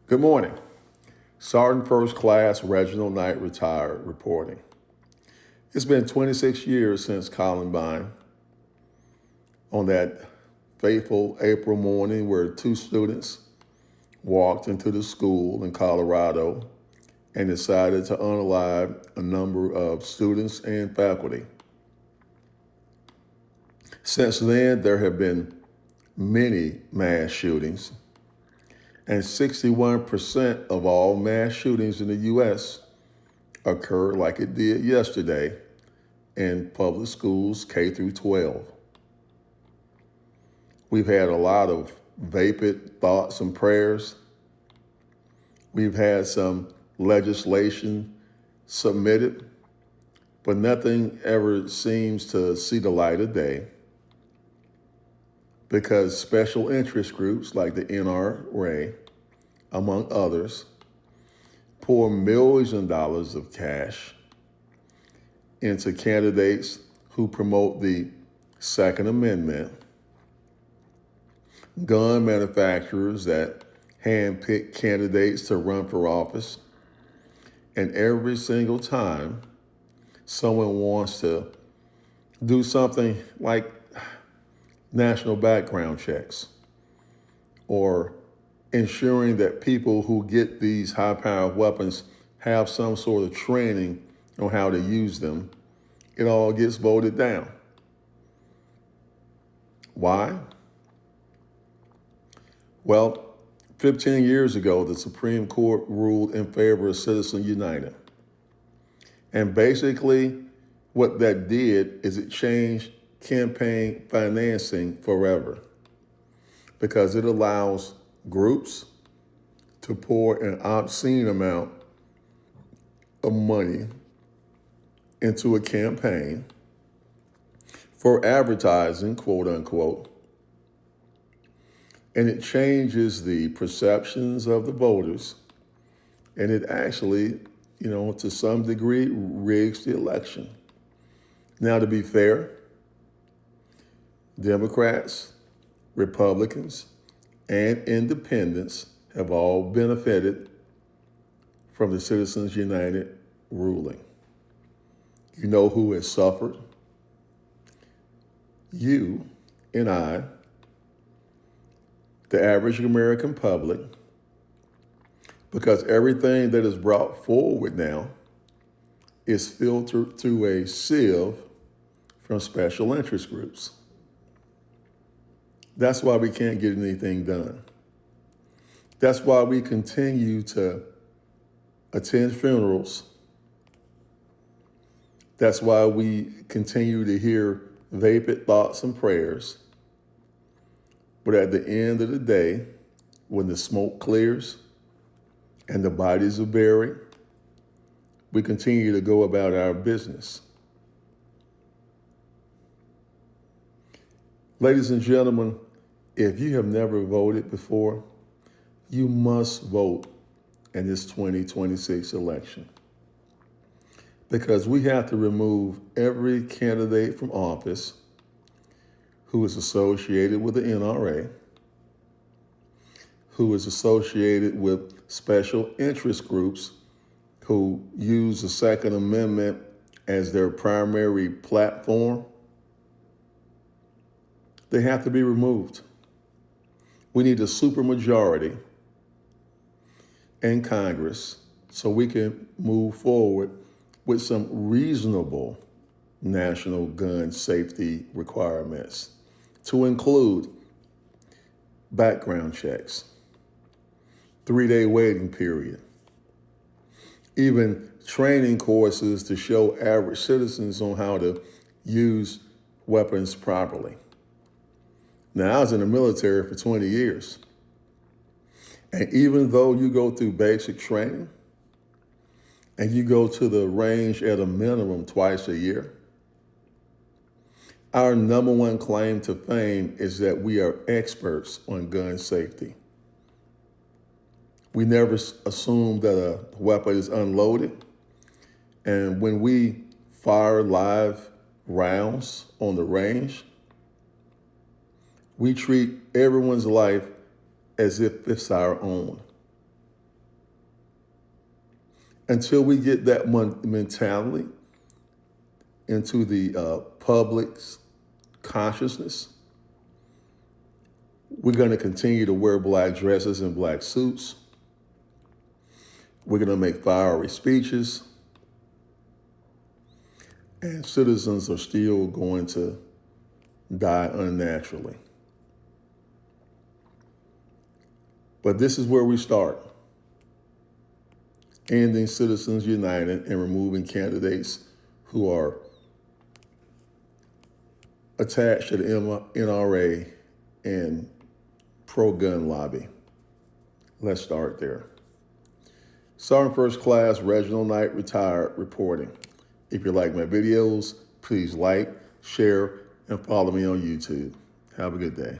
Good morning. Sergeant First Class Reginald Knight retired, reporting. It's been 26 years since Columbine, on that fateful April morning where two students walked into the school in Colorado and decided to unalive a number of students and faculty. Since then, there have been many mass shootings, and 61% of all mass shootings in the U.S. occurred like it did yesterday in public schools K through 12. We've had a lot of vapid thoughts and prayers. We've had some legislation submitted, but nothing ever seems to see the light of day because special interest groups like the NRA, among others, pour millions of dollars of cash into candidates who promote the Second Amendment, gun manufacturers that handpick candidates to run for office, and every single time someone wants to do something like national background checks or ensuring that people who get these high-powered weapons have some sort of training on how to use them, it all gets voted down. Why? Well, 15 years ago, the Supreme Court ruled in favor of Citizens United. And basically, what that did is it changed campaign financing forever because it allows groups to pour an obscene amount of money into a campaign for advertising, quote unquote, and it changes the perceptions of the voters, and it actually, to some degree, rigs the election. Now, to be fair, Democrats, Republicans, and independents have all benefited from the Citizens United ruling. You know who has suffered? You and I, the average American public, because everything that is brought forward now is filtered through a sieve from special interest groups. That's why we can't get anything done. That's why we continue to attend funerals. That's why we continue to hear vapid thoughts and prayers. But at the end of the day, when the smoke clears and the bodies are buried, we continue to go about our business. Ladies and gentlemen, if you have never voted before, you must vote in this 2026 election because we have to remove every candidate from office who is associated with the NRA, who is associated with special interest groups who use the Second Amendment as their primary platform. They have to be removed. We need a supermajority in Congress so we can move forward with some reasonable national gun safety requirements to include background checks, 3-day waiting period, even training courses to show average citizens on how to use weapons properly. Now, I was in the military for 20 years. And even though you go through basic training and you go to the range at a minimum twice a year, our number one claim to fame is that we are experts on gun safety. We never assume that a weapon is unloaded. And when we fire live rounds on the range, we treat everyone's life as if it's our own. until we get that mentality into the public's consciousness, we're going to continue to wear black dresses and black suits. We're going to make fiery speeches. And citizens are still going to die unnaturally. But this is where we start. Ending Citizens United and removing candidates who are attached to the NRA and pro-gun lobby. Let's start there. Sergeant First Class Reginald Knight, retired, reporting. If you like my videos, please like, share, and follow me on YouTube. Have a good day.